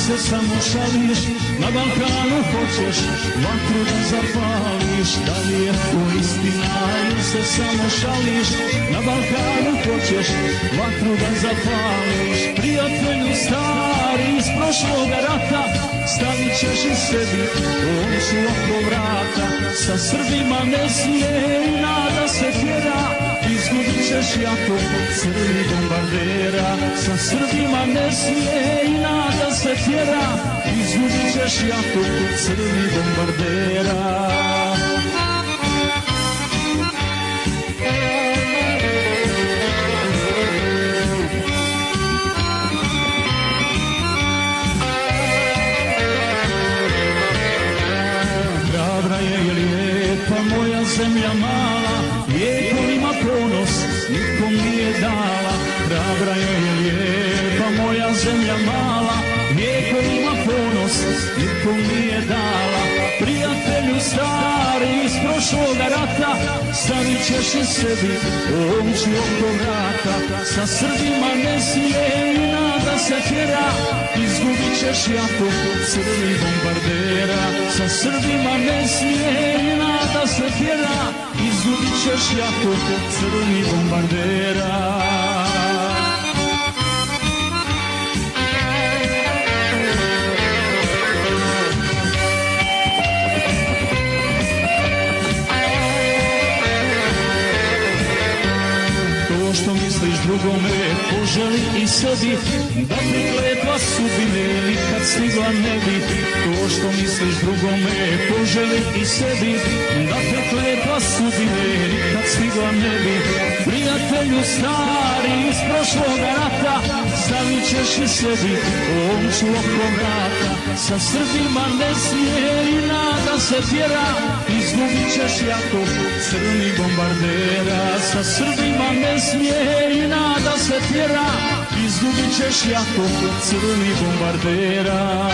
se samo šališ, na Balkanu hoćeš vatru da zapališ. Da li je to istina ili se samo šališ, na Balkanu hoćeš vatru da zapališ. Prijatelju stari iz prošloga rata, stavit ćeš i sebi omču oko vrata. Sa Srbima ne smije i nada se tjera, izgubit ćeš jako crni bombardera. Sa Srbima ne smije i nada se tjera, izgubit ćeš jako crni bombardera. Hrabra je i lijepa moja zemlja mala, vijekovima ponos nikom nije dala. Hrabra je i lijepa moja zemlja mala, vijekovima ponos nikom nije dala. Prijatelju stari iz prošloga rata, stavit ćeš i sebi omču oko vrata. Sa Srbima ne smije i nada se tjera, izgubit ćeš jako crni bombardera. Sa Srbima ne smije i nada se tjera, izgubit ćeš jako crni bombardera. Što misliš drugome, poželi i sebi, da ti kletva sudbine nikad stigla ne bi. To što misliš drugome, poželi i sebi, da ti kletva sudbine nikad stigla ne bi. Prijatelju stari iz prošloga rata, stavit ćeš i sebi omču oko vrata. Sa Srbima ne smije i nada se tjera, izgubit ćeš jako crni bombardera. Sa Srbima ne smije i nada se tjera, izgubit ćeš jako crni bombardera.